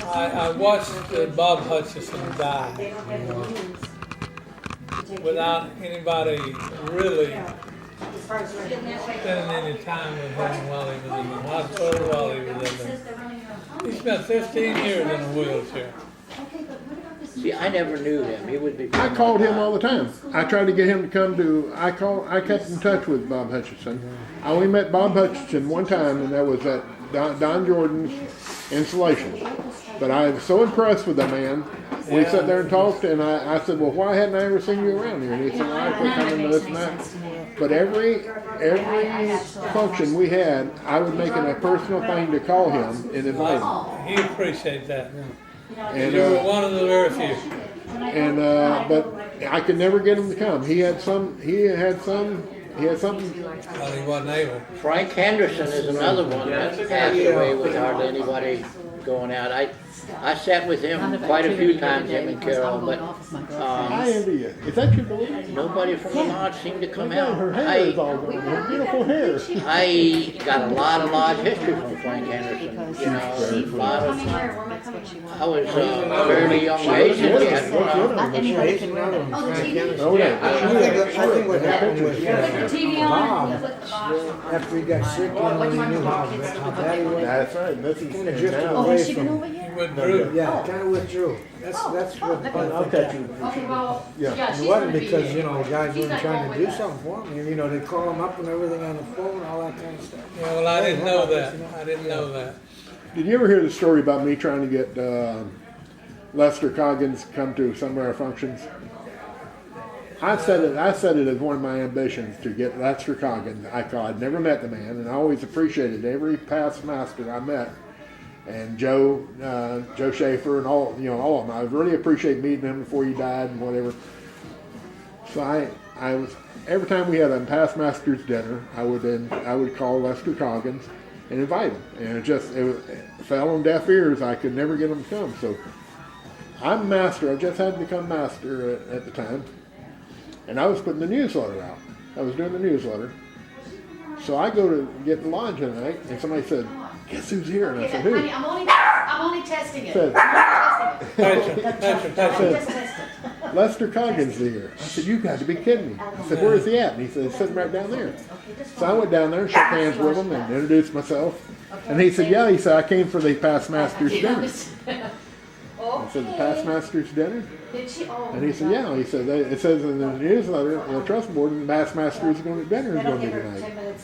I watched Bob Hutchison die without anybody really spending any time with him while he was in the hospital, while he was in the... He spent 15 years in a wheelchair. See, I never knew him. He would be. I called him all the time. I tried to get him to come to, I kept in touch with Bob Hutchison. I only met Bob Hutchison one time, and that was at Don Jordan's installation. But I was so impressed with the man. We sat there and talked, and I said, well, why hadn't I ever seen you around here? And he said, well, I quit coming to this and that. But every function we had, I would make it a personal thing to call him and invite him. He appreciaed that. And, You were one of the very few. but I could never get him to come. He had something. Well, he wasn't able. Frank Henderson is another one that passed away with hardly anybody going out. I sat with him quite a few times, him and Carol, but I envy you. Is that your daughter? nobody from the lodge seemed to come out. Her hair is all gone. Her beautiful hair. I got a lot of lodge history from Frank Henderson. You know, a lot of. I was fairly young age, and we had Oh yeah. I think what happened with Bob, after he got sick, he knew how bad he was. That's right. This is Kind of drifted now. away from, He withdrew. yeah, kind of withdrew. That's what I'll I catch think. you. Okay, well, Yeah. yeah, It she's wasn't gonna be because, here. guys She's weren't not trying going to do with something for him. And, they call him up and everything on the phone, all that kind of stuff. Yeah, well, I didn't know that. I didn't know that. Did you ever hear the story about me trying to get Lester Coggins to come to some of our functions? I said it as one of my ambitions to get Lester Coggins. I'd never met the man, and I always appreciated every past master I met. And Joe Schaefer and all of them. I really appreciate meeting him before he died and whatever. So I was, every time we had a past masters dinner, I would call Lester Coggins and invite him. And it fell on deaf ears. I could never get him to come. So I'm master. I just had to become master at the time. And I was putting the newsletter out. I was doing the newsletter. So I go to get the lodge tonight, and somebody said, guess who's here? And I said, who? Honey, I'm only testing it. Said, Patrick, said, Lester Coggins is here. I said, you got to be kidding me. I said, where is he at? And he said, he's sitting right down there. So I went down there and shook hands with him and introduced myself. And he said, yeah, I came for the past master's dinner. I said, the past master's dinner? And he said, yeah. He said, it says in the newsletter, the trust board, the past master's dinner is going to be tonight.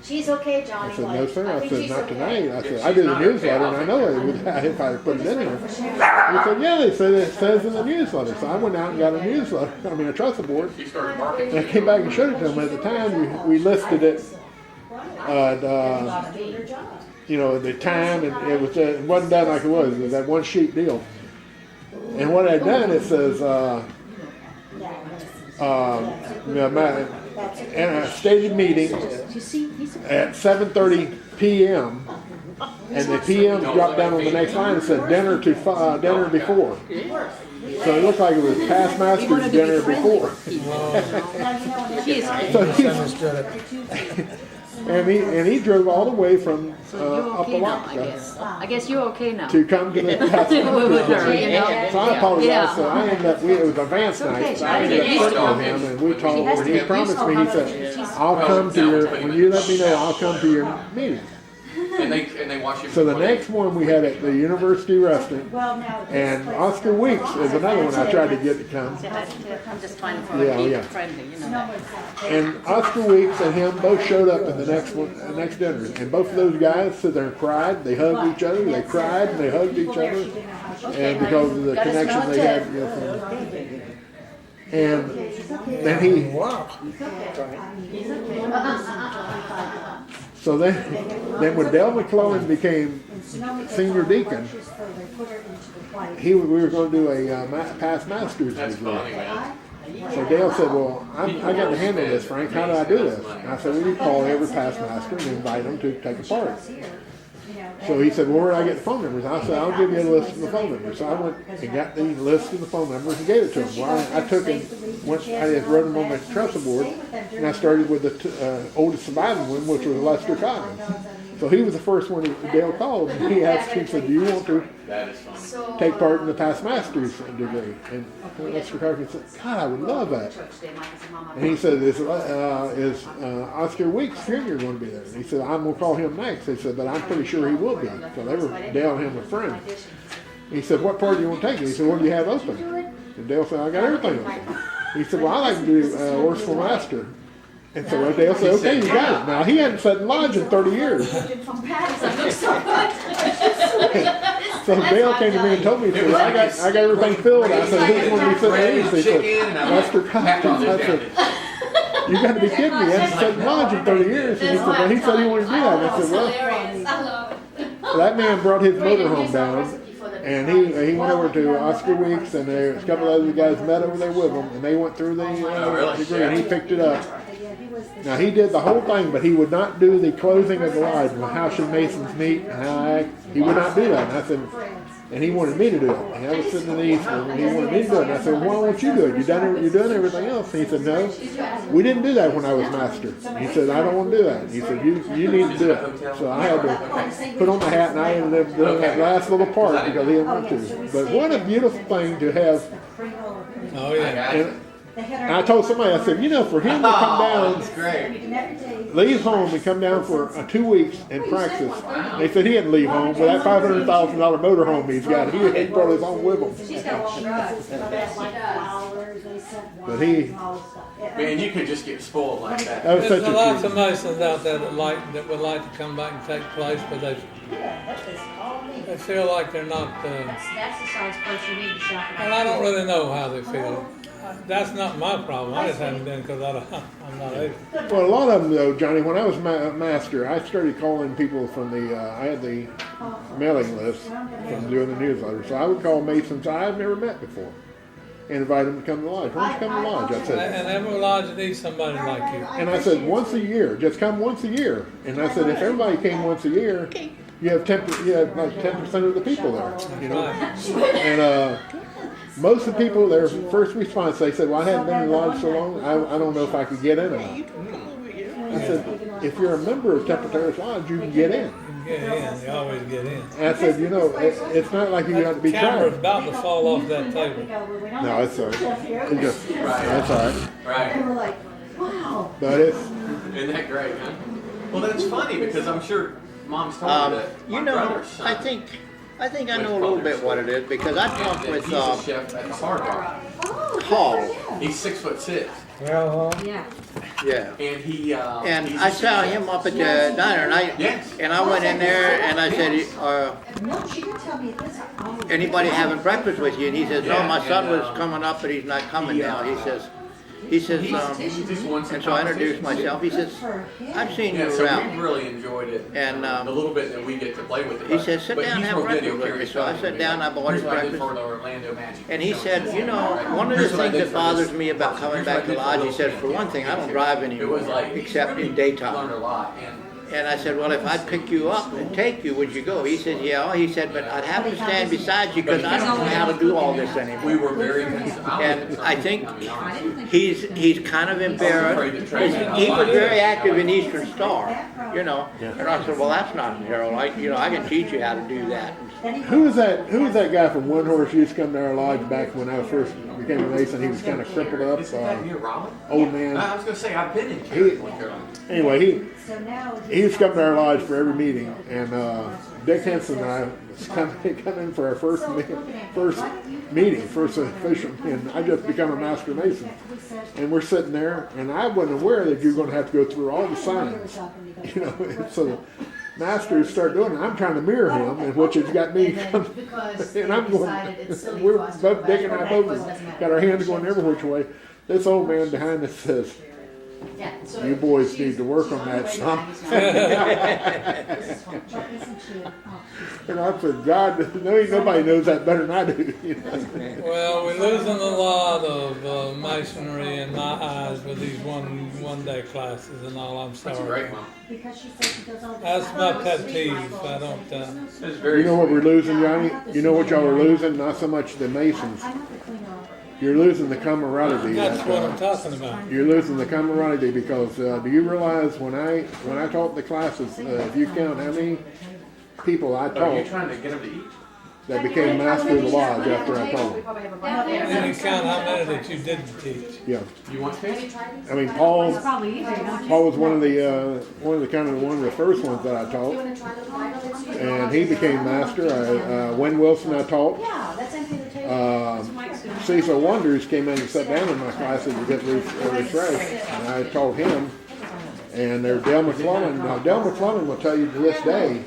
She's okay, Johnny. I said, no, sir. I said, not tonight. I said, I do the newsletter, and I know it would if I put it in there. He said, yeah, they said it says in the newsletter. So I went out and got a newsletter, a trust board. And I came back and showed it to him. At the time, we listed it, the time, and it wasn't done like it was. It was that one sheet deal. And what I'd done, it says, in a stated meeting at 7:30 p.m. and the p.m. dropped down on the next line and said dinner before. So it looked like it was past master's dinner before. And he drove all the way from up I guess you're okay now. to come to the past master's dinner. You So I apologize. Yeah. So I ended up, it was advance night. So I ended up sitting with him, and we talked. And he promised me, he said, "I'll come to your when you let me know. I'll come to your meeting." And they watch you. So the next one we had at the University Restaurant, and Oscar Weeks is another one I tried to get to come. Just fine for Yeah. friendly, that. And Oscar Weeks and him both showed up in the next dinner, and both of those guys stood there and cried. They hugged each other. They cried and they hugged each other, and because of the connection they had. And then he. So then when Del McClellan became senior deacon, we were going to do a past masters review. So Dale said, well, I got to handle this, Frank. How do I do this? And I said, well, you call every past master and invite them to take a part. So he said, well, where do I get the phone numbers? I said, I'll give you a list of the phone numbers. So I went and got the list of the phone numbers and gave it to him. Well, I took it, I just wrote them on my trestle board, and I started with the oldest surviving one, which was Lester Coggins. So he was the first one Dale called, and he asked, he said, do you want to That is fun. take part in the past master's degree? And Lester Coggins said, God, I would love that. And he said, is Oscar Weeks Jr. going to be there? And he said, I'm going to call him next. He said, but I'm pretty sure he will be. So they were, Dale and him were friends. He said, what part do you want to take? He said, what do you have open? And Dale said, I got everything open. He said, well, I like to do Worshipful Master. And so Dale said, okay, you got it. Now, he hadn't sat in lodge in 30 years. So Dale came to me and told me, he said, I got everything filled. I said, who's going to be sitting in? He said, Lester Coggins. I said, you got to be kidding me. I haven't sat in lodge in 30 years. And he said, well, he said he wanted to do that. And I said, well, that man brought his motorhome down. And he went over to Oscar Weeks, and there was a couple of other guys met over there with him, and they went through the degree, and he picked it up. Now, he did the whole thing, but he would not do the closing of the lodge, and how should Masons meet, and how I act. He would not do that. And I said, and he wanted me to do it. And I was sitting in the east, and he wanted me to do it. And I said, well, why won't you do it? You're doing everything else. And he said, no, we didn't do that when I was master. He said, I don't want to do that. He said, you need to do it. So I had to put on my hat, and I ended up doing that last little part because he didn't want to. But what a beautiful thing to have. Oh, yeah. And I told somebody, I said, you know, for him to come down, That's great. leave home and come down for 2 weeks and practice. They said he hadn't leave home, but that $500,000 motorhome he's got, he brought his own with him. But he, Man, you could just get spoiled like that. that was There's such a lots treat. of Masons out there that would like to come back and take place, but they feel like they're not, That's the size person you need to shop at. and I don't really know how they feel. That's not my problem. I just haven't been because I'm not able. Well, a lot of them though, Johnny, when I was master, I started calling people from I had the mailing list from doing the newsletter. So I would call Masons I've never met before and invite them to come to the lodge. Why don't you come to the lodge? I said, And every lodge needs somebody like you. and I said, once a year, just come once a year. And I said, if everybody came once a year, you have like 10% of the people there, you know. And most of the people, their first response, they said, well, I hadn't been in the lodge so long, I don't know if I could get in or not. I said, if you're a member of Temple Terrace Lodge, you can get in. Get in. You always get in. And I said, you know, it's not like you have to be Camera's tired. about to fall off that table. No, it's all right. That's all right. Right. But it's, Isn't that great, huh? Well, that's funny because I'm sure Mom's told you that. You My know, brother's son I think I know a little bit what it is because I talked with he's a chef at the Hard Rock. Paul. He's 6'6", Yeah. Yeah. and he. And he's I a saw chef. him up at the diner, Yes. and I went in there and I said, No, she didn't tell me this. anybody having breakfast with you? And he says, no, Yeah, my son and, was coming up, but he's not coming he, now. He says, He just wants and so I introduced myself. He says, I've seen Yeah, you so we around. really enjoyed it. And, the little bit that we get to play with it. he said, sit But down and he's have real good, breakfast he'll with carry me. So I stuff sat with down, me. I bought his Here's what I did breakfast. for the Orlando Magic. And he said, you know, one of the Here's what I things did that for bothers this- me about coming back to lodge, he said, for one thing, I don't drive It anymore, was like except in learned daytime. a lot, And I said, well, if I pick you up and take you, would you go? He said, yeah. He said, but I'd have to stand beside you because I don't know how to do all this we anymore. were very. And I think he's kind of embarrassed. He was very active in Eastern Star, you know. And I said, well, that's not Harold. I can teach you how to do that. who was that guy from One Horse used to come to our lodge back when I first became a Mason? He was kind of crippled up, old man. I was going to say, I've been in Carolina. Anyway, he used to come to our lodge for every meeting, and Dick Henson and I was come in for our first official, and I just become a Master Mason. And we're sitting there, and I wasn't aware that you're going to have to go through all the signs, you know. And so the masters start doing it. I'm trying to mirror him, and which has got me, and I'm going. We're both Dick and I both got our hands going every which way. This old man behind us says, "You boys need to work on that some." And I said, God, nobody knows that better than I do. You know? Well, we're losing a lot of masonry in my eyes with these one-day classes and all. I'm sorry. That's great, Mom. That's my pet peeve. I don't. It's very You know what we're losing, Johnny? You know what y'all are losing? Not so much the Masons. you're losing the camaraderie. That's that, what I'm talking about. You're losing the camaraderie because do you realize when I taught the classes, if you count how many people I Are you taught trying to get him to eat? that became master of the lodge after I taught them? And you count how many that you didn't teach. Yeah, You want to? I mean Paul Probably easier, don't you? was one of the first ones that I taught, and he became master. Win Wilson I taught. Yeah, that's empty the table. Cecil Wonders came in and sat down in my classes to get refreshed, and I taught him. And there's Dale McClellan. Now, Dale McClellan will tell you to this day,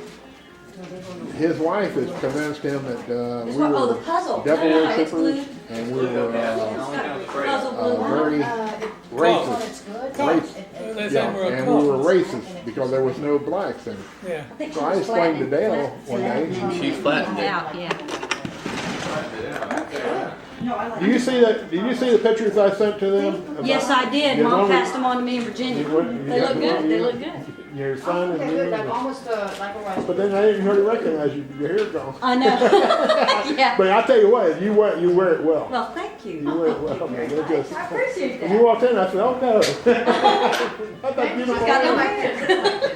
his wife has convinced him that we Oh, were the puzzle. devil No, no, it's worshippers, blue. and we were Puzzle blue. very racist. They say Yeah, we're a and we were cult. racist because there was no blacks in it. Yeah. So I explained to Dale one day. She flattened it. Out, yeah. Do you see that? Did you see the pictures I sent to them? about- Yes, I did. Yeah, Mom one- passed them on to me in Virginia. You They look good. They look good. Your son and you. almost like a rice. But then I didn't really recognize you. Your hair gone. I know. Yeah. But I tell you what, you wear it well. Well, thank You you. wear it well. Man. They're just, I appreciate when you that. walked in, I said, "Oh no." I thought you Got no were. hair.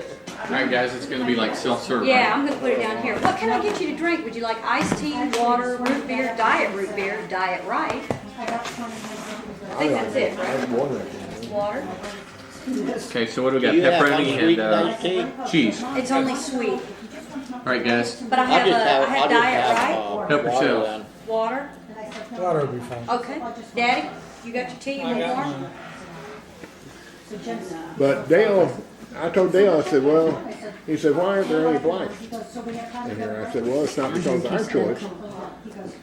All right, guys, it's going to be like self-serve. Yeah, I'm gonna put it down here. What can I get you to drink? Would you like iced tea, water, root beer, diet right? I think that's it, right? Water. Okay, so what do we Do got? you have Pepperoni unsweetened and iced tea? cheese. It's only sweet, All right, guys. but I I'll have just I have, have I'll just diet have right. Help water yourself. then. Water. Water will be fine. Okay. Daddy, you got your tea I and got more? mine. But Dale, I told Dale, I said, well, he said, why aren't there any blacks in here? I said, well, it's not because of our choice.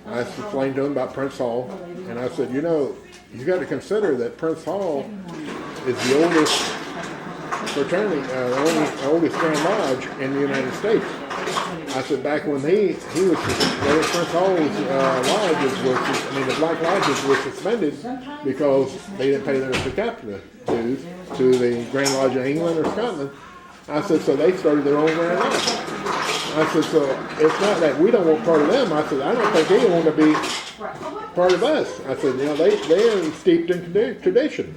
I explained to him about Prince Hall, and I said, you know, you got to consider that Prince Hall is the oldest fraternity, oldest Grand Lodge in the United States. I said back when he was, Prince Hall's lodges the black lodges were suspended because they didn't pay their per capita dues to the Grand Lodge of England or Scotland. I said, so they started their own Grand Lodge. I said, so it's not that we don't want part of them. I said, I don't think they want to be part of us. I said, you know, they're steeped in tradition.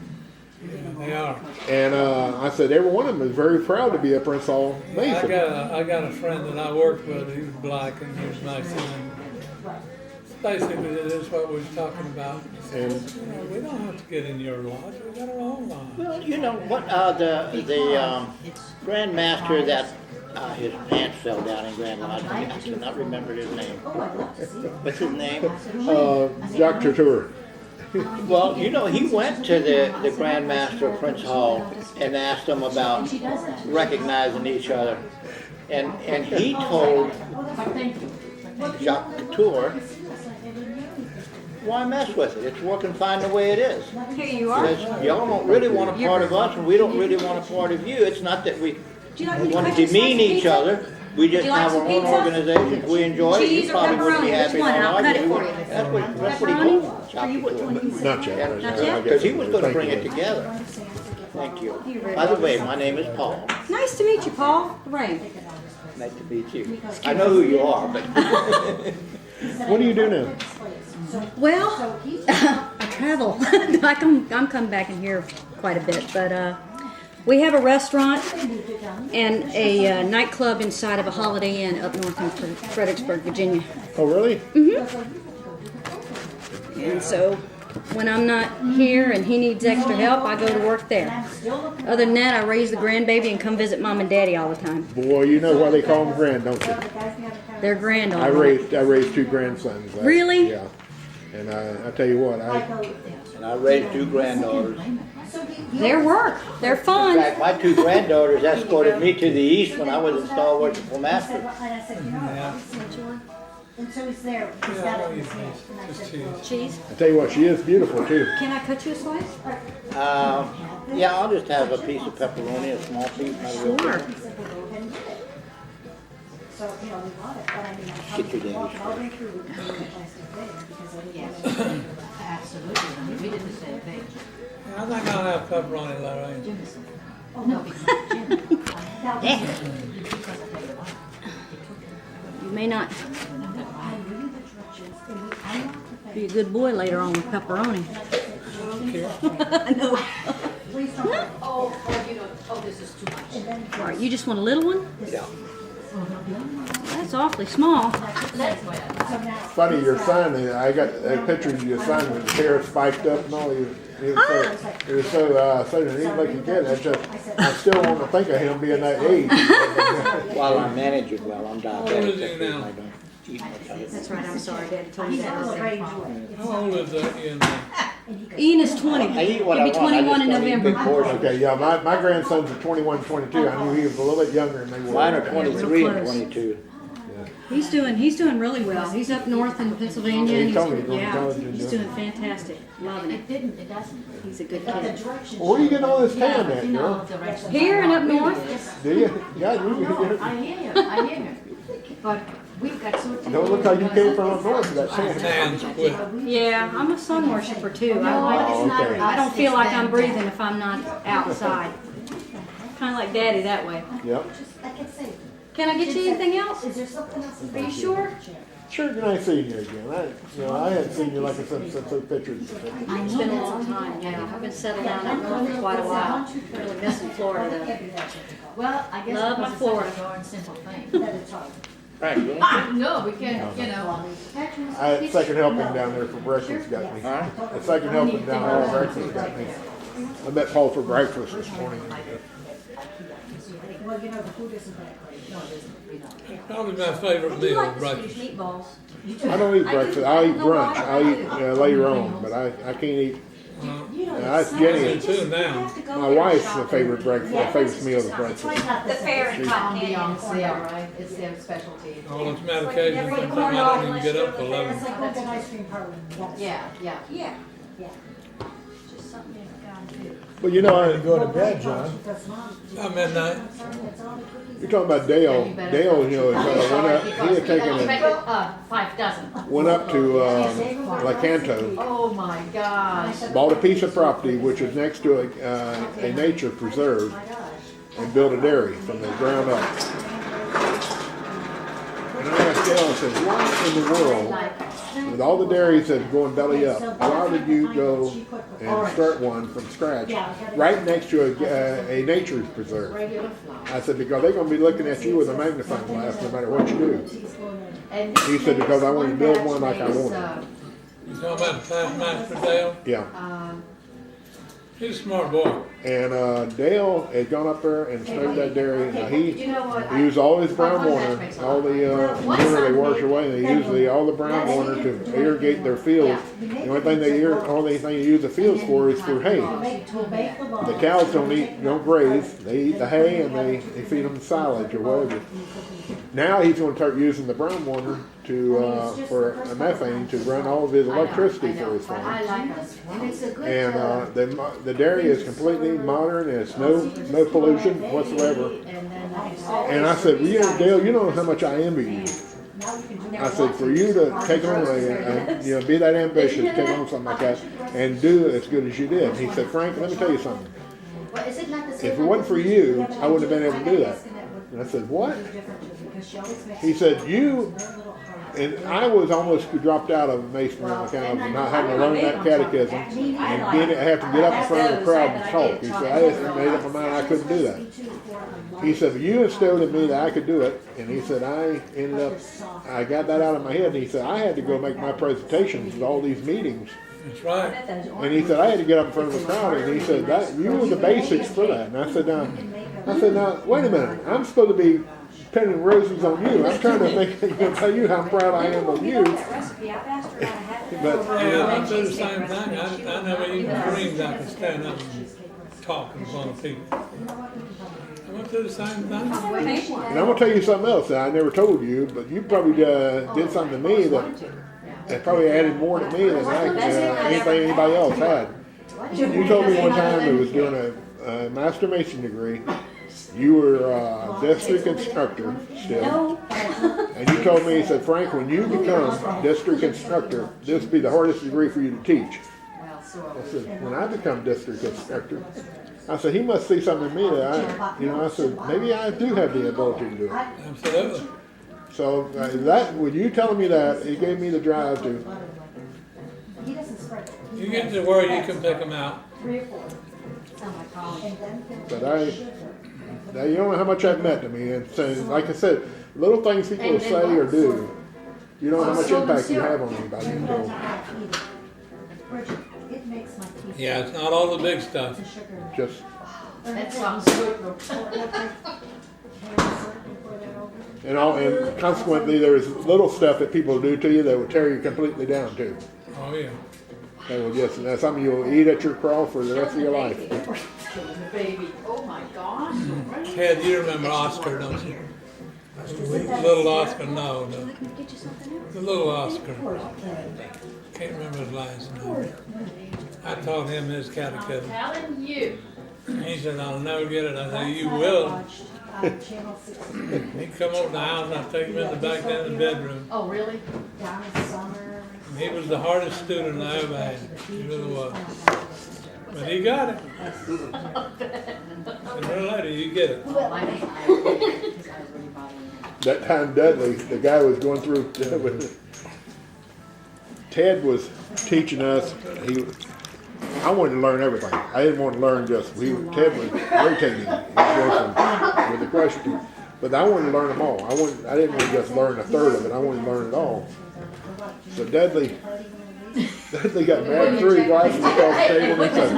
They are. And I said, every one of them is very proud to be a Prince Hall Mason. I got a friend that I worked with. He was black and he was nice. And basically, it is what we was talking about. And We don't have to get in your lodge. We got our own lodge. Well, you know what? The Grand Master that his pants fell down in Grand Lodge. I cannot remember his name. What's his name? Jacques Tour. Well, you know, he went to the Grand Master of Prince Hall and asked him about recognizing each other, and he told Jacques Couture, why mess with it? It's working fine the way it is. Here you are. Because y'all don't really want a part of us, and we don't really want a part of you. It's not that we Do you like me to want cut to you a slice demean of each pizza? other. We just you like have some our own pizza? organizations. We enjoy it. Cheese You or probably wouldn't be pepperoni? happy Which one? in our I'll cut it lodge. for you. That's what he Pepperoni? told For you, which one you want? Not yet. Not yet? Because he was going to Thank bring you. it together. Thank you. By the way, my name is Paul. Nice to meet you, Paul. Ray. Nice to meet you. I know who you are, but What do you do now? Well, I travel. I'm coming back in here quite a bit, but we have a restaurant and a nightclub inside of a Holiday Inn up north in Fredericksburg, Virginia. Oh, really? And so when I'm not here and he needs extra help, I go to work there. Other than that, I raise the grandbaby and come visit mom and daddy all the time. Boy, you know why they call them grand, don't you? They're grand all I right. raised two grandsons. Really? Yeah. And I tell you what, and I raised two granddaughters. They're work. They're In fun. fact, my two granddaughters escorted me to the east when I was in Star Worshipful Master. And so he's there. He's Yeah, got I'll it in use his hand. this. Just cheese. Cheese. I tell you what, she is beautiful too. Can I cut you a slice? Yeah, I'll just have a piece of pepperoni, a small piece. not a real Sure. big. So, you know, we bought it, but I mean, Get your Danish I'll first. bring through the plastic there because I didn't want Absolutely. We did the same thing. I think I'll have pepperoni, Larry. You may not. Be a good boy later on with pepperoni. I know. This is too much. All right, you just want a little one? Yeah. That's awfully small. Funny, your son, I got a picture of your son with his hair spiked up and all. He was so neat looking kid. I still want to think of him being that age. While I'm managing well, I'm How old diabetic. is he now? I don't eat much of it. That's right, I'm sorry, Dad told me that earlier. How old is Ian now? Ian is 20. I eat what He'll I be want. I 21 in just don't eat big November. portions. Okay, yeah, my grandsons are 21, 22. I knew he was a little bit younger than they were. Mine are 23 and close. 22. He's doing really well. He's up north in Pennsylvania. He And told me he's going to college and he's do- doing fantastic. Loving it. It doesn't. He's a good kid. Well, where you getting all this tan at, girl? Here and up north. Do you? Yeah, you. I hear you. But we've got so. Don't look how you came from up north with that tan. Dan's quit. Yeah, I'm a sun worshiper too. Oh, okay. I don't feel like I'm breathing if I'm not outside. Kind of like Daddy that way. Yep. Can I get you anything else? Is there something else? Are you sure? Sure, good nice seeing you again. I hadn't seen you like since those pictures. It's been a long time, yeah. I've been settled down up north for quite a while. Really missing Florida though. Well, I guess Love my because it's Florida. such a darn simple thing. Right, you No, we can't, you know. I had second helping down there for breakfast got me. Alright. The second helping down there for breakfast got me. I met Paul for breakfast this morning. Well, you know, the food isn't that great. Probably my favorite I do meal, like the breakfast. Swedish meatballs. I don't eat breakfast. I eat brunch. I eat later on, but I can't eat. That's Me Jenny. too now. My wife's favorite breakfast. My favorite meal is breakfast. The fair and cotton candy. Ambiance, yeah, right, it's their specialty. All this medication, sometimes I don't even get up till 11. It's like going to an ice cream parlor. Yeah, yeah. Yeah. Yeah. Just something you've got to do. Well, you know, Go to bed, John. That's not. At midnight. you're talking about Dale. Dale, you know, went up. He had taken a, 5 dozen. went up to Lacanto. Oh my gosh. Bought a piece of property which is next to a nature preserve and built a dairy from the ground up. And I asked Dale, I said, what in the world, with all the dairies that are going belly up, why would you go and start one from scratch right next to a nature preserve? I said, because they're going to be looking at you with a magnifying glass no matter what you do. And He said, because I want to build one like I wanted. You talking about Taskmaster Dale? Yeah. He's a smart boy. And Dale had gone up there and started that dairy. Now You know what? he used all his brown water, all the water they wash away. They use all the brown water to irrigate their fields. The only thing they use the fields for is for hay. The cows don't graze. They eat the hay and they feed them silage or whatever. Now he's going to start using the brown water for methane to run all of his electricity for his farm. I like us. It's a good. And the dairy is completely modern and it's no pollution whatsoever. And I said, well, you know, Dale, you know how much I envy you. I said, for you to take on be that ambitious, take on something like that, and do it as good as you did. He said, Frank, let me tell you something. If it wasn't for you, I wouldn't have been able to do that. And I said, what? He said, and I was almost dropped out of masonry on account of not having to learn that catechism and have to get up in front of the crowd and talk. He said, I just made up my mind I couldn't do that. He said, you instilled in me that I could do it. And he said, I got that out of my head. And he said, I had to go make my presentations at all these meetings. That's right. And he said, I had to get up in front of the crowd. And he said, you were the basics for that. And I said, now, wait a minute. I'm supposed to be pinning roses on you. I'm trying to tell you how proud I am of you. But Yeah, I do the same thing. I never even dreamed I could stand up and talk in front of people. I went through the same thing. and I'm gonna tell you something else that I never told you, but you probably did something to me that probably added more to me than anything anybody else had. You told me one time it was doing a master mason degree. You were a district instructor still. And you told me, you said, Frank, when you become district instructor, this will be the hardest degree for you to teach. I said, when I become district instructor, I said, he must see something in me that I said, maybe I do have the ability to do it. Absolutely. So that, when you telling me that, it gave me the drive to, He doesn't spread it. You get to where you can pick them out. 3 or 4. And then but now you don't know how much that meant to me. And so, like I said, little things people say or do, you don't know how much impact you have on anybody until, Bridget, it makes my teeth. Yeah, it's not all the big stuff. The sugar. just, That sounds good. and consequently, there's little stuff that people do to you that will tear you completely down too. Oh, yeah. They will just, that's something you'll eat at your crawl for the rest of your life. Killing the baby. Oh my gosh. Ted, you remember Oscar, don't you? Little Oscar, no. Get you something else? The little Oscar. Can't remember his last name. I taught him his catechism. Telling you. He said, I'll never get it. I said, you will. Channel 16. He'd come over to the house and I'd take him in the back down in the bedroom. Oh, really? Down in summer. And he was the hardest student I ever had. He really was. But he got it. Sooner or later, you get it. That time Dudley, the guy was going through, Ted was teaching us, I wanted to learn everything. I didn't want to learn just, Ted was rotating. He was going with the question. But I wanted to learn them all. I didn't want to just learn a third of it. I wanted to learn it all. So Dudley got mad, threw his glasses across the table and said,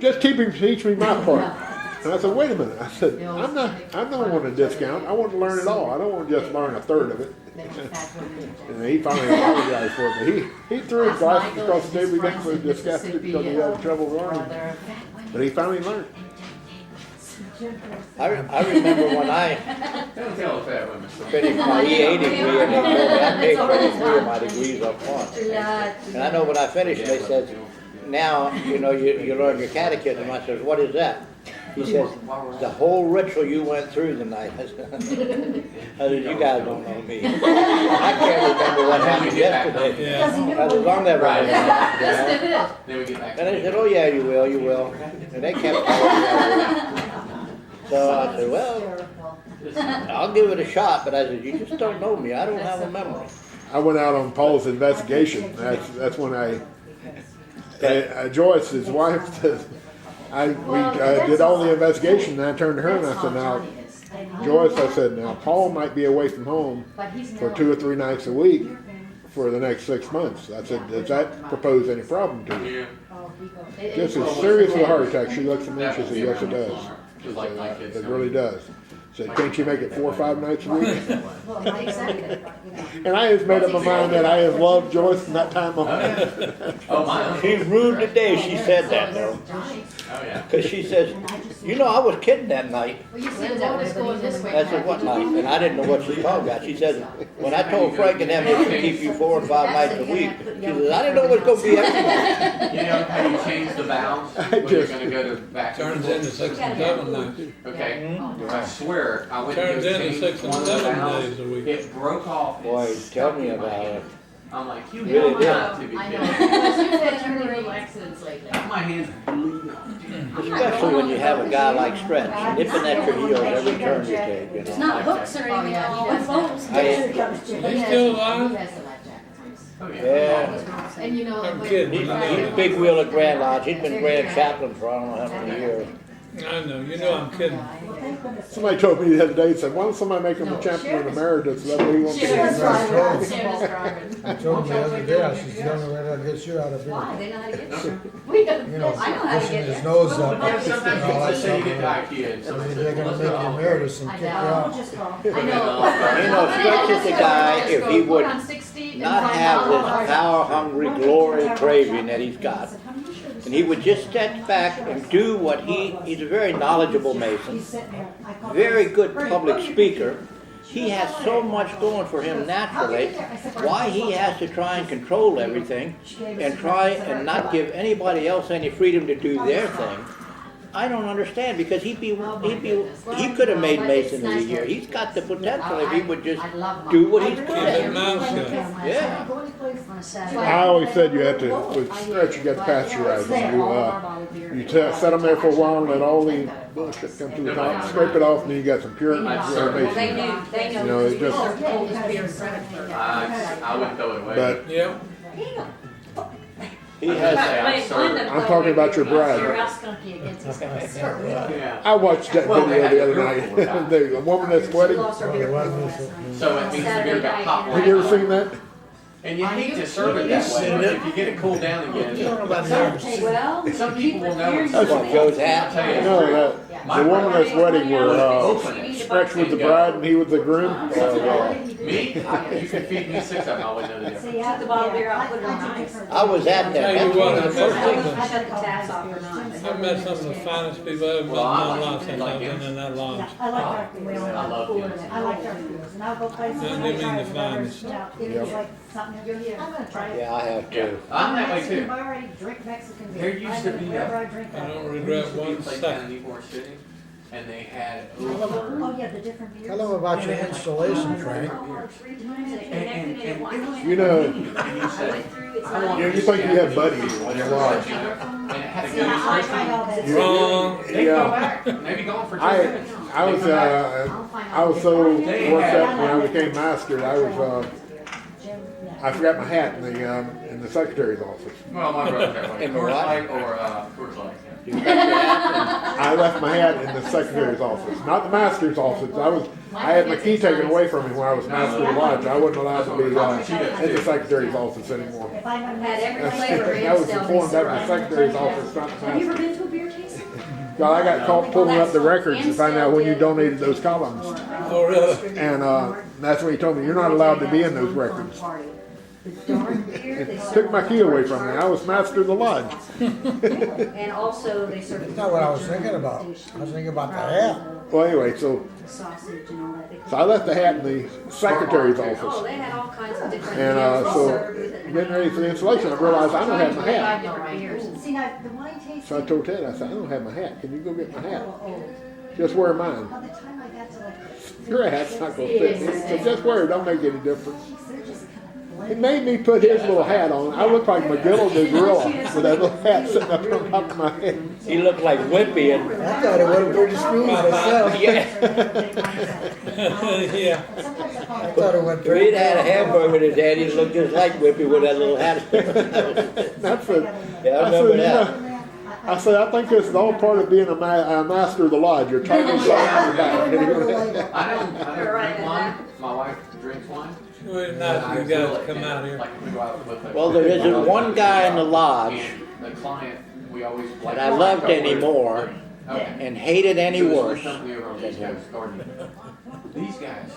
just teach me my part. And I said, wait a minute. I said, I don't want a discount. I want to learn it all. I don't want to just learn a third of it. And he finally apologized for it. But he threw his glasses across the table. He got so disgusted because he had trouble learning. But he finally learned. I remember when I Don't tell if that women. finished my EA degree, and they told me I'd take 23 of my degrees up front. And I know when I finished, they said, now, you learn your catechism. I said, what is that? He says, the whole ritual you went through tonight. I said, you guys don't know me. I can't remember what happened yesterday. Yeah. I was on that ride. Yes, it is. Then we get back. And they said, oh yeah, you will. And they kept telling me. So I said, well, I'll give it a shot, but I said, you just don't know me. I don't have a memory. I went out on Paul's investigation. That's when Joyce, his wife, says, we did all the investigation, and I turned to her and I said, now, Joyce, I said, now, Paul might be away from home for 2 or 3 nights a week for the next 6 months. I said, does that propose any problem to you? Yeah. Just as serious as a heart attack. She looks at me and she said, yes, it does. Just like my kids. It really does. Said, can't you make it 4 or 5 nights a week? And I just made up my mind that I have loved Joyce from that time on. Oh, my. She rude today, she said that though. Oh, yeah. Because she says, I was kidding that night. Well, you see, the road is going this way. I said, what night? And I didn't know what she was talking about. She said, when I told Frank and them they could keep you 4 or 5 nights a week, she says, I didn't know it was going to be every night. You know how you change the vows when you're going to go to back to Turns into 6 and 7 nights. Okay. I swear, I went Turns to go into change 6 and one of the 7 vows. days a week. It broke off. Boy, tell me about it. I'm like, you Really know did. not to be I know. kidding. Because you've had too many little accidents lately. My hands bleeding. Especially when you have a guy like Stretch, nipping at your heels every turn you take, It's not hooks or anything, yeah, all he with does. phones. They still alive? He has the life jackets. Oh, yeah. Yeah. And you know, I'm when- kidding. He's big wheel at Grand Lodge. He's been Grand Chaplain for I don't know how many years. I know, I'm kidding. Somebody told me the other day, said, why don't somebody make him a chaplain emeritus? That way he won't be. Sharon's driving. Sharon's driving. I told me the other day, I said, the only way that'll get you out of Why? here. They know how to get you. We got You know, I know how to pushing get his you. nose up. Yeah, sometimes and all people that say you get stuff. to IKEA and I somebody mean, says, they're gonna let's make go you home. emeritus and kick you out. I know. Stretch is the guy, if he would not have this power-hungry glory craving that he's got, and he would just step back and do what he's a very knowledgeable Mason, very good public speaker. He has so much going for him naturally. Why he has to try and control everything and try and not give anybody else any freedom to do their thing, I don't understand because he could have made Mason of the Year. He's got the potential if he would just do what he's good Keep his at. mouth shut. Yeah. On a Saturday. I always said you had to, with stretch, you got to pasteurize them. You set them there for a while and let all the bullshit come to the top, scrape it off, and then you got some pure Well, they Mason. knew, they know. You know, it just- They're the oldest beer in Frankfurt. I wouldn't throw it away. But Yep. He has. I'm talking about your bride. Yeah. I watched that video the other night. The woman that's wedding. So it means the beer got hot. Have you ever seen that? And you hate to serve it that way, but if you get it cooled down again, Well, some people will know it's That's what Joe's hat. No, the woman that's wedding were Stretch was the bride and he was the groom. me. You could feed me 6 of them, I wouldn't know the difference. Took the bottle of beer out, put it on ice. I was at that. Tell you That's what, one of the first things. I shut the taps off for nice. I've met some of the finest people I've ever met in my life since I've been in that lounge. I like dark beers. I love Guinness. I like dark beers, and I'll go places. Yeah, and they I mean try the it, whatever. finest. Yeah, if it's like something, I'm gonna try it. Yeah, I have Yeah, too. I'm that way Mexican too. bar, I drink Mexican beer. There used to be Whenever a- I drink I that. don't There regret used to be a one place down second. in Ybor City, and they had Oh, yeah, the different beers. Tell them about your installation, Frank. You know, you said, you think you have buddies when you're lodge. and it had a See, good I description. try all that. Wrong. They go back, maybe gone for 2 minutes. I was so worked up when I became master. I forgot my hat in the secretary's office. Well, my brother that way. In the Coors what? Light or Coors Light. You got your hat I left my hat in the secretary's office, not the master's office. I had my key taken away from me when I was master of the lodge. I wasn't allowed to be in the secretary's office anymore. If I'm a Had every flavor in I was still. informed that was the secretary's office, not the Have you ever master. been to a beer tasting? God, I got caught pulling up the records to find out when you donated those columns. Oh, really? And that's when he told me, you're not allowed to be in those records. Took my key away from me. I was master of the lodge. And also they serve. That's not what I was thinking about. I was thinking about the hat. Well, anyway, so Sausage and all that. I left the hat in the secretary's Oh, office. they had all kinds of different. And beers they so served with it. getting ready for the installation, I realized I don't have my hat. 25 different beers. See, now, the wine tasting. So I told Ted, I said, I don't have my hat. Can you go get my hat? Just wear mine. By the time I got to like. Your hat's not going to fit me. So just wear it. Don't make any difference. They're just kind of He made me put his little hat on. I look like Magilla the gorilla with that little hat sitting up on top of my head. He looked like Wimpy and I thought it would have pretty smooth myself. Yeah. I thought it went if pretty he'd had a hamburger in his hand, he'd look just like Wimpy with that little hat. That's it. Yeah, I I said, remember you that. know, I said, I think this is all part of being a master of the lodge. You're titles on your back. I don't drink wine. My wife drinks wine. Well, nice of you guys to come out here. Like if we go out with Well, there isn't one guy in the lodge and the client, we always like. that I loved anymore Okay. and hated any There was one worse. company over on the East Coast, Garden. These guys,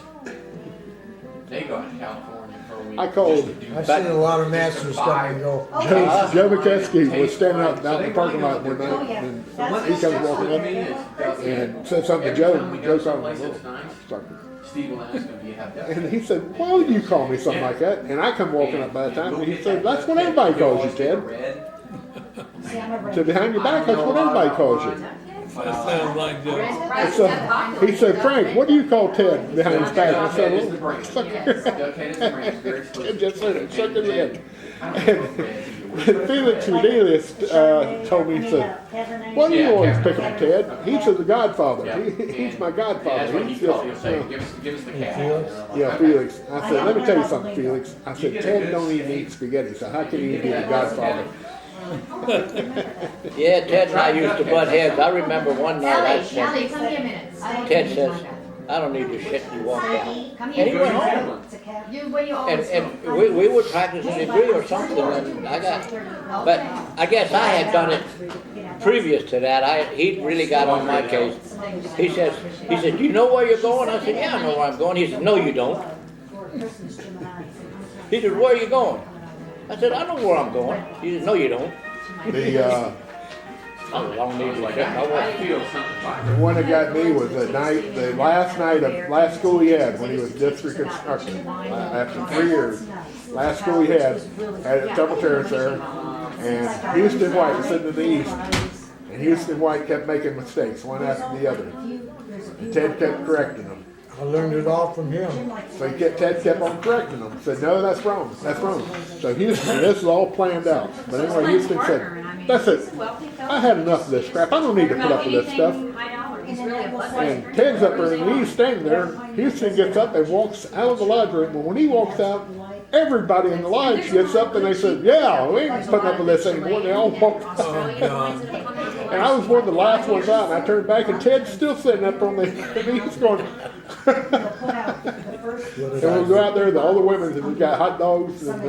they go out to California for a week. I called- just to do I've that. seen a lot of masters come and go. Joe McKeskey was standing out in the parking lot one night, and he comes walking up and said something to Joe. Joe saw him. Sorry. Steve will ask him, do you have that? And he said, why would you call me something like that? And I come walking up by the time, and he said, that's what everybody calls you, Ted. He said, behind your back, that's what everybody calls you. That sounds like Joe. So he said, Frank, what do you call Ted behind his back? I said, It's the well, brain. suck It's dedicated to the brain. It's very Ted exclusive. just said it, shook his head. And Felix Rudelius told me, he said, why do you always pick on Ted? He's the godfather. He's my That's godfather. what He's you call it. You'll just, say, give us the cat. yeah, Felix. I said, let me tell you something, Felix. I said, Ted don't even eat spaghetti, so how can he be the godfather? Yeah, Ted and I used to butt heads. I remember one night I Ellie, said, Ellie, come here a minute. Ted says, I don't need your shit, and you walked out. Come And he here. went home. You, where you And, always go. and we would practice a degree or something, and I got, but I guess I had done it previous to that. He really got on my case. He said, do you know where you're going? I said, yeah, I know where I'm going. He said, no, you don't. He said, where are you going? I said, I know where I'm going. He said, no, you don't. The I don't need your shit. I I want feel something. one that got me was the last night of last school he had when he was district instructor. After 3 years, last school he had a double terrace there, and Houston White was sitting in the east. And And Houston White kept making mistakes, one after the other. And Ted kept correcting them. I learned it all from him. So Ted kept on correcting them. Said, no, that's wrong. That's wrong. So Houston, this is all planned out. But anyway, Houston said, that's it. I had enough of this crap. I don't need to put up with this stuff. And Ted's up there and he's standing there. Houston gets up and walks out of the lodge room. And when he walks out, everybody in the lodge gets up and they said, yeah, we ain't putting up with this anymore. They all walked out. Oh, God. And I was one of the last ones out, and I turned back, and Ted's still sitting up on the, and he's going, and we go out there, all the women, and we got hot dogs, and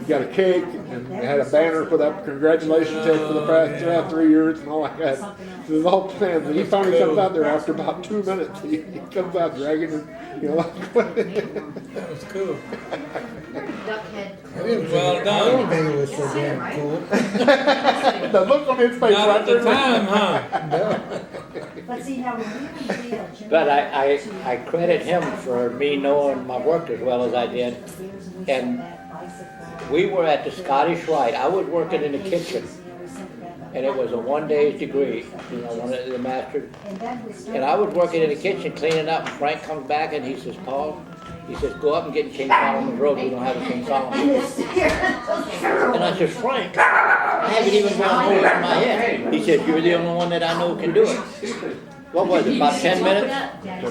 got a cake, and had a banner put up, congratulations, Ted, for the past 3 years, and all like that. So it was all planned, and he finally comes out there after about 2 minutes, he comes out dragging his, like, That was cool. I Duckhead. didn't Well think, I done. didn't think it was so damn cool. the look on his face Not right at the there. time, huh? But see, now when we were in jail, Jim. But I credit him for me knowing my work as well as I did. And we were at the Scottish Rite. I was working in the kitchen, and it was a 1 day's degree, one of the masters. And I was working in the kitchen cleaning up. Frank comes back and he says, Paul, he says, go up and get King Solomon's robe. We don't have a King Solomon. And I said, Frank, I haven't even gone over it in my head. He said, you're the only one that I know can do it. What was it, about 10 minutes? 10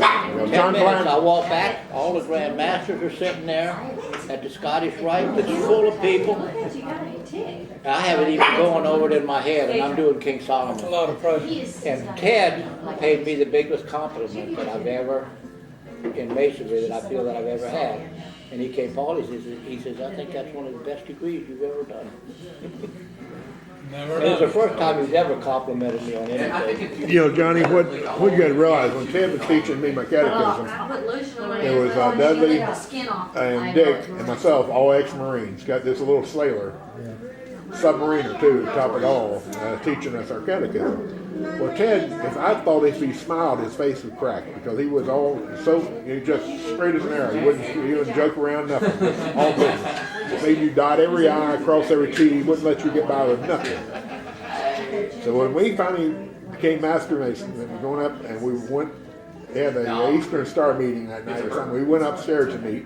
minutes, I walk back, all the Grand Masters are sitting there at the Scottish Rite. It's full of people. And I haven't even gone over it in my head, and I'm doing King A Solomon. lot of pressure. And Ted paid me the biggest compliment that I've ever, in masonry, that I feel that I've ever had. And he came, Paul, he says, I think that's one of the best degrees you've ever done. Never And it was the done. first time he's ever complimented me on anything. You know, Johnny, what you got to realize, when Ted was teaching me my catechism, there was Dudley and Dick and myself, all ex-Marines, got this little sailor, submariner too, to top it all, teaching us our catechism. Well, Ted, I thought if he smiled, his face would crack because he was all he just straight as an arrow. He wouldn't joke around nothing, all business. Made you dot every I, cross every T. He wouldn't let you get by with nothing. So when we finally became Master Masons, and we were going up, and we went, they had the Eastern Star meeting that night or something. We went upstairs to meet.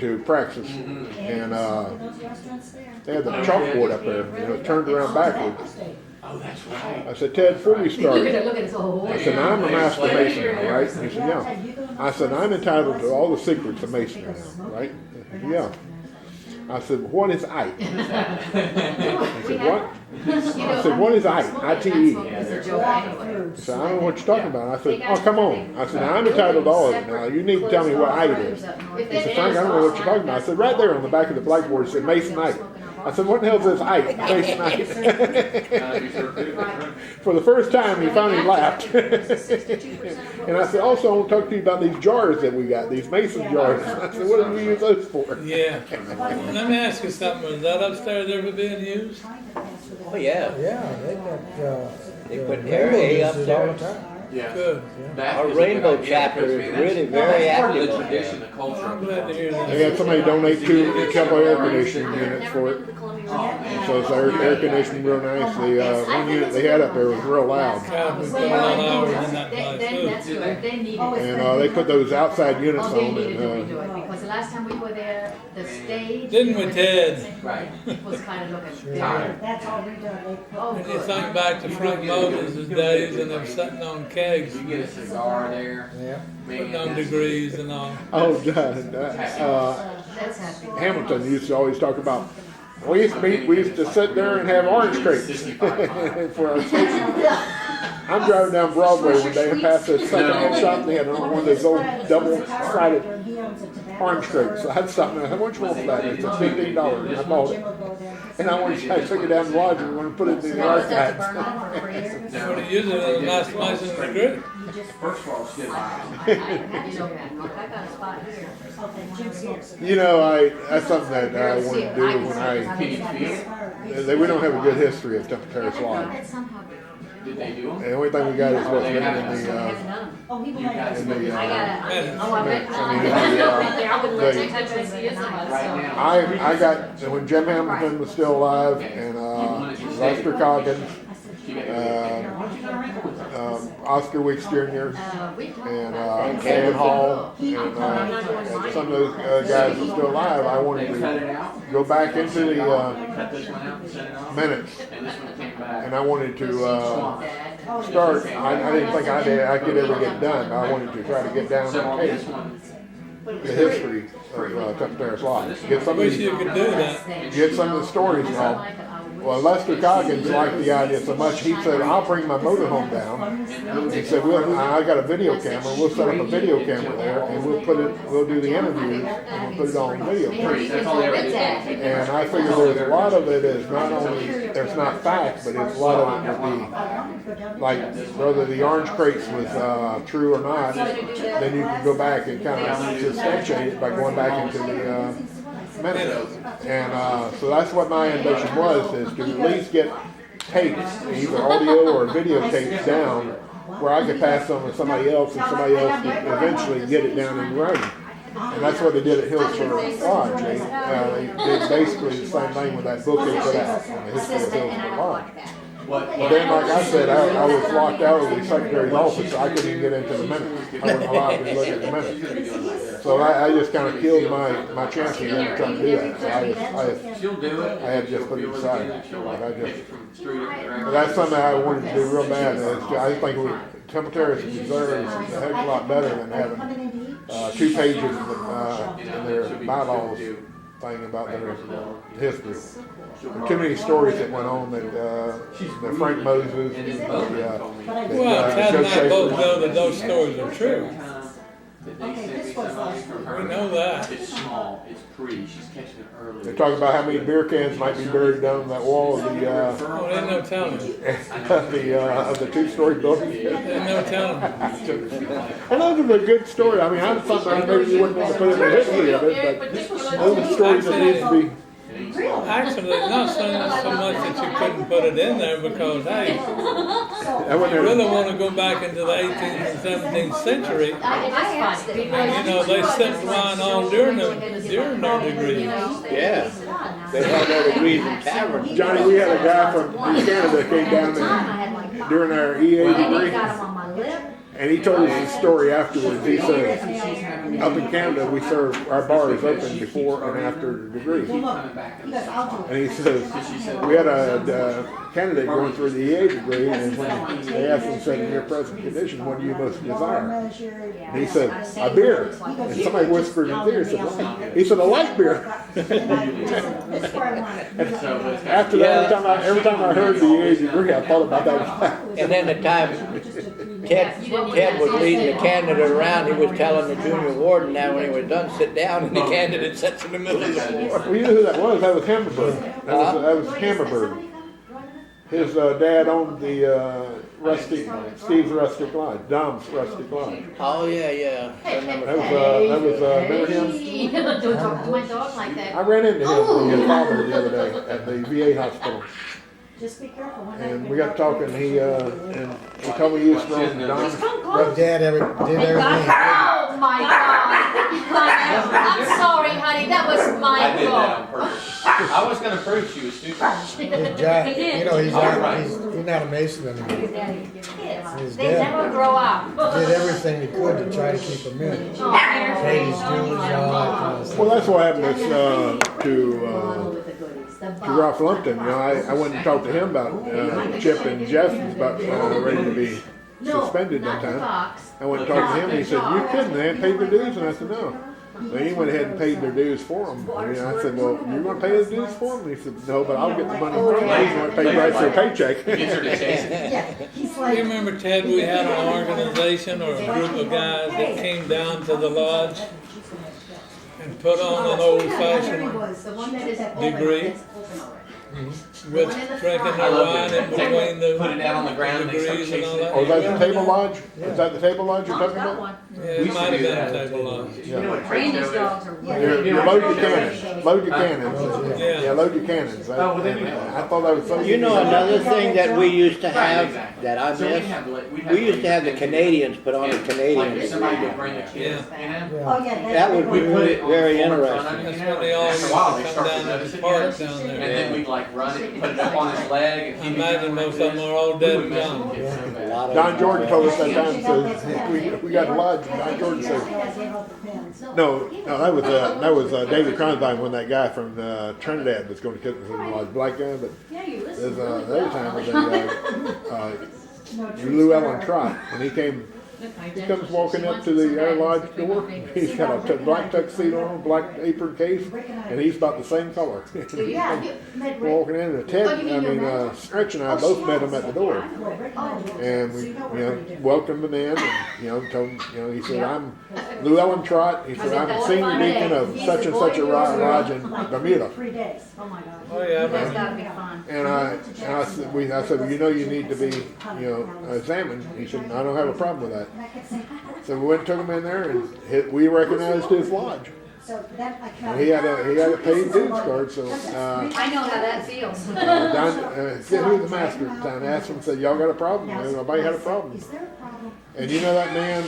To practice, and they had the chalkboard up there, it turned around backwards. Oh, that's right. I said, Ted, before we start, Look at his whole I said, now I'm a master mason now, right? He said, yeah. I said, I'm entitled to all the secrets of masonry now, right? He said, yeah. I said, what is ITE? He said, what? I said, what is ITE? I-T-E. It's a joke anyway. I said, I don't know what you're talking about. I said, oh, come on. I said, now I'm entitled to all of it. Now, you need to tell me what ITE is. He said, Frank, I don't know what you're talking about. I said, right there on the back of the blackboard, it said Mason ITE. I said, what the hell is this ITE? Mason ITE. For the first time, he finally laughed. And I said, also, I want to talk to you about these jars that we got, these mason jars. I said, what do we use those for? Yeah. Let me ask you something. Was that upstairs ever being used? Oh, yeah. Yeah, they They put rainbow area dishes all the upstairs. time. Yeah. Good. That Our is a good rainbow idea, chapter because, is I mean, really that's- very that's part of active the over there. tradition, the culture I'm of glad to hear They that. had somebody donate a couple air conditioning units for it. So it's air conditioning real nice. The one unit they had up there was real loud. God, we put a lot of hours in that Then place, that's good. They needed it. And they put those outside units Oh, they on needed to and redo it, because the last time we were there, the stage. Didn't we, Ted? Right. Was kind of looking very. That's all redone. Oh, When you good. think back to Frank Moses' days and them sitting on kegs, You get a cigar there. Yeah. putting on degrees and all. oh, That's happy. Hamilton used to always talk about. We used to sit there and have orange crates for our station. I'm driving down Broadway one day and passed this second-hand shop, and they had one of those old double-sided orange crates. So I had something, I said, what you want for that? It's $15, and I bought it. And I took it down to the lodge and wanted to put it in the archives. What do you use it as a master mason in the group? First of all, it's good. I got a spot here. That's something that I want to do when we don't have a good history of Temple Terrace Lodge. Did they do them? The only thing we got is what's been in the, Oh, he in the, I wouldn't let you touch this. I got, when Jim Hamilton was still alive, and Lester Coggins, Oscar Weeks Jr. We talked and about Dan that. Hall and some of those guys are still alive. I wanted to go back into the Cut this one out and send it off. minutes, And this one came back. and I wanted to start. I didn't think I could ever get done. I wanted to try to get down So on on tape this one, the history of Temple Terrace Lodge. Get some of Wish you the, could do that. get some of the stories involved. Well, Lester Coggins liked the idea so much, he said, I'll bring my motorhome down. He said, I got a video camera, we'll set up a video camera there, and we'll do the interviews, and we'll put it on video. that's all they ever did. And I figure there's a lot of it is not only, there's not facts, but it's a lot of it would be, like, whether the orange crates was true or not, then you can go back and kind of substantiate it by going back into the minutes. And so that's what my ambition was, is to at least get tapes, either audio or videotapes down, where I could pass them to somebody else, and somebody else could eventually get it down in writing. And that's what they did at Hillsford Lodge. They did basically the same thing with that book they put out on the history of Hillsford Lodge. But then, like I said, I was locked out of the secretary's office, so I couldn't even get into the minutes. I wasn't allowed to look at the minutes. So I just kind of killed my chances of ever trying to do that. So She'll do it. I had to just put it aside. Like I Take just, it from 3 different but directions. that's something I wanted to do real bad. I think Temple Terrace deserves a heck of a lot better than having 2 pages in their bylaws thing about their history. Too many stories that went on that Frank Moses and Well, Ted and I both know that those stories are true. Okay, this was last week. We know that. It's small, it's pretty, she's catching it early. they talk about how many beer cans might be buried down that wall of the Well, ain't no telling. of the 2-story building. Ain't no telling. And those are a good story. I mean, I'm something maybe you wouldn't want to put in the history of it, but those are stories that need to be. Actually, not so much that you couldn't put it in there because, hey, I you wouldn't really have, want to go back into the 18th and 17th century. I asked it. And, you know, they sipped wine all during their degrees. Yeah. They had their degrees in taverns. Johnny, we had a guy from Canada that came down there during our EA degree, Got 'em on my lip. and he told us the story afterwards. He said, up in Canada, we serve, our bar is open before and after the degree. He goes, I'll do it. And he says, we had a candidate going through the EA degree, and when they asked him, said, in your present condition, what do you most desire? And he said, a beer. And somebody whispered in his ear, said, "What?" He said, a light beer. This is where I want it. After that, every time I heard the EA degree, I thought about that. And then the time Ted was leading the candidate around, he was telling the junior warden now when he was done, sit down, and the candidate sits in the middle of the floor. Well, you know who that was? That was Hammerberg. That was Hammerberg. His dad owned the Steve's Rustic Lodge, Dom's Rustic Lodge. Oh, yeah. I remember That was remember him? Don't talk to my dog like that. I ran into him, his father, the other day at the VA hospital. Just be careful. When And we got talking, and he told me he used to own Dom's My dad did everything. Oh my God! I'm sorry, honey. That was my I did that fault. on purpose. I was gonna prove she was stupid. His job, he's not a Mason anymore. His They never dad grow up. did everything he could to try to keep him in. Paid his dues and all that kind of stuff. Well, that's what happened to Ralph Lumpton. You know, I went and talked to him about Chip and Jeff was about ready to be suspended that time. I went and talked to him, and he said, "You kidding? They hadn't paid their dues?" And I said, "No." So he went ahead and paid their dues for them. And I said, "Well, you're going to pay the dues for them?" And he said, "No, but I'll get the money from them. He's going to pay right for a paycheck." Gets her to chase it. Yeah, he's You like, remember, Ted, we had an organization or a group of guys that came down to the lodge and put on an old-fashioned degree with drinking their wine in between the Put it down on the ground and they start degrees and all chasing it. Oh, is that that. the table lodge? Is that the table lodge you're talking about? Yeah, it might have been a table lodge. You know what Randy's Trento is? dogs are You load your cannons. Load your cannons. Yeah. Yeah, load your cannons. Oh, well, then you know. I thought that was so. You know another thing that we used to have that I So we'd miss? have like- we'd have We used to have the like- Canadians put on the Like Canadian if somebody would degree. bring a kid, you know? oh yeah, That would be We put it on very the floor in interesting. front of That's you, when they all after a while, they come start down to to notice the it, park yes. down And there. then we'd like run it, put it up on his leg. And I keep it imagine going most like of them this. are all We dead would and mess with gone. kids so A bad. lot of Don them Jordan are. told us that time, says, we got lodge, and Don Jordan said, no, that was David Cronstein when that guy from Trinidad was going to kick the lodge, black guy, but there's the other time was Lou Allen Trot, when he comes walking up to the air lodge door, he's got a black tuxedo on, black apron case, and he's about the same color. Walking in, and Stretch and I both met him at the door. And we, welcomed him in, and, told him, he said, I'm Lou Allen Trot. He said, I'm the senior deacon of such and such a lodge in Bermuda. Oh, yeah, That's man. gotta be fun. And I said, well, you need to be, examined. He said, I don't have a problem with that. So we went and took him in there, and we recognized his lodge. And he had a paid dues card, so, I know how that feels. Don, who was the master at the time, asked him, said, y'all got a problem? Nobody had a problem. And you know that man,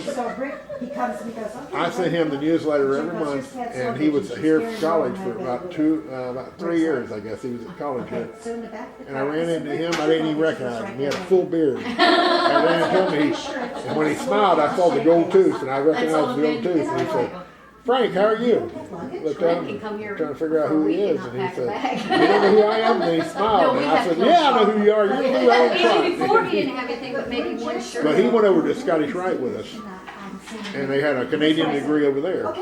I sent him the newsletter every month, and he was here at college for about 3 years, I guess. He was at college here. And I ran into him, I didn't even recognize him. He had a full beard. And ran into him, and when he smiled, I saw the gold tooth, and I recognized the gold tooth, and he said, Frank, how are you? Looked at him, trying to figure out who he is, and he said, you don't know who I am? And he smiled, and I said, yeah, I know who you are. You're Lou Allen Maybe Trot. before he didn't have anything but maybe one shirt. But he went over to Scottish Rite with us, and they had a Canadian degree over there.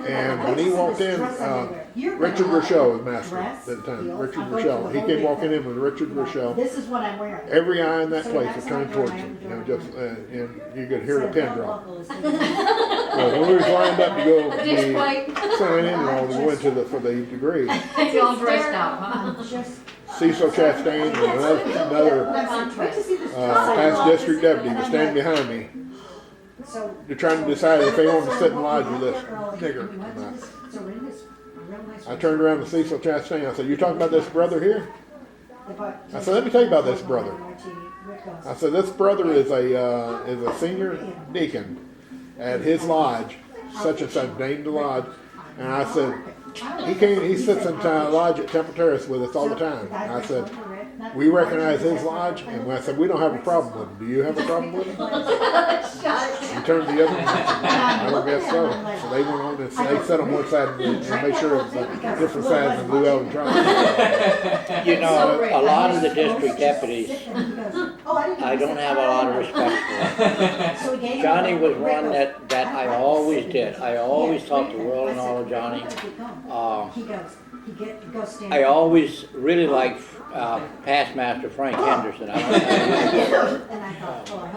And when he walked in, Richard Rochelle was master at the time. Richard Rochelle. He came walking in with Richard Rochelle. This is what I'm wearing. Every eye in that place was turned towards him. And you could hear the pin drop. So when we was lined up to go sign in and all, we went for the degree. You're all dressed up, huh? Cecil Chastain and another past district deputy was standing behind me. They're trying to decide if they want to sit in lodge with this nigger or not. I turned around to Cecil Chastain. I said, you talking about this brother here? I said, let me tell you about this brother. I said, this brother is a senior deacon at his lodge, such and such, named the lodge. And I said, he sits in lodge at Temple Terrace with us all the time. And I said, we recognize his lodge, and I said, we don't have a problem with him. Do you have a problem with him? He turned to the other one and said, I don't guess so. So they went on and they sat on one side and made sure it was a different side than Lou Allen Trot. A lot of the district deputies, I don't have a lot of respect for. Johnny was one that I always did. I always thought the world and all of Johnny. I always really liked past master Frank Henderson. I don't know.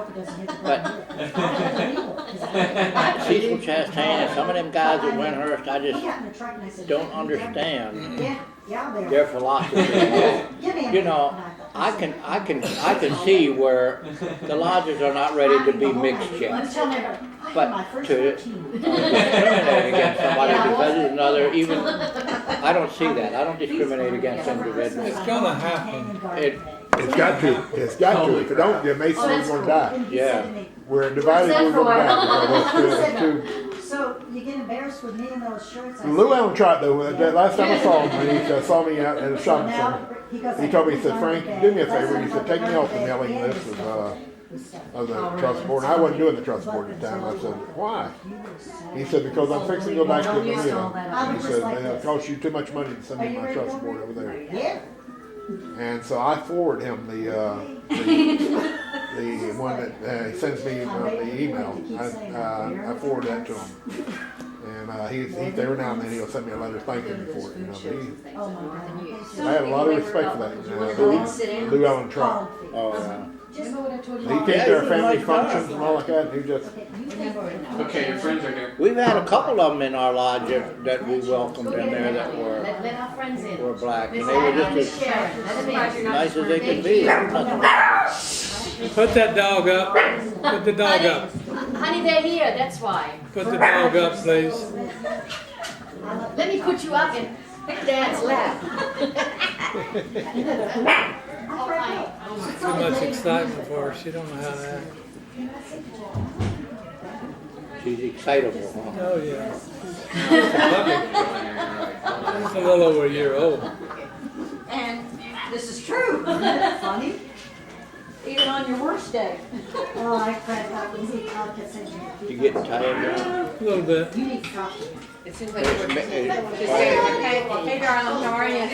But Cecil Chastain and some of them guys at Windhurst, I just don't understand their philosophy. I can see where the lodges are not ready to be mixed yet. But to discriminate against somebody because it's another, even, I don't see that. I don't discriminate against individuals. It's gonna happen. It's got to. It's got to. If it don't, the Masonry's going to die. Yeah. We're divided, we're going to die. That's too. So you get embarrassed with me in those shirts? Lou Allen Trot, though, that last time I saw him, when he saw me out at a shopping center, he told me, he said, Frank, do me a favor. He said, take me off the mailing list of the trust board. And I wasn't doing the trust board at the time. I said, why? He said, because I'm fixing to go back to Bermuda. He said, it'll cost you too much money to send me my trust board over there. Yeah. And so I forward him the one that he sends me the email. I forward that to him. And he's every now and then he'll send me a letter thanking me for it. But I have a lot of respect for that. Lou Allen Trot. He came to our family functions and all like that. And he just Okay, your friends are here. We've had a couple of them in our lodge that we welcomed in there that Let our friends in. were black, and they were just as nice as they could be. Put that dog up. Put the dog up. Honey, they're here, that's why. Put the dog up, please. Let me put you up in Dad's lap. Oh, honey. Too much excitement for her. She don't know how to act. She's excitable, huh? Oh, yeah. She's a little over a year old. And This is true. Funny. Even on your worst day. Oh, I cracked up when he called to send You getting tired, John? A little bit. You need coffee. It seems like we're just saying, hey darling, how are you?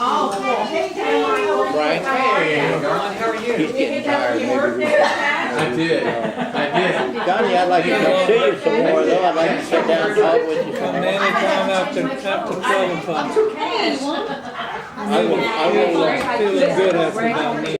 Oh, cool. Brian? Hey, darling, how are you? He's getting tired. Maybe we- I did. Johnny, I'd like to come see you some more though. I'd like to sit down and talk with you some Come more. anytime after 12 o'clock. Hey, I will, feeling good after about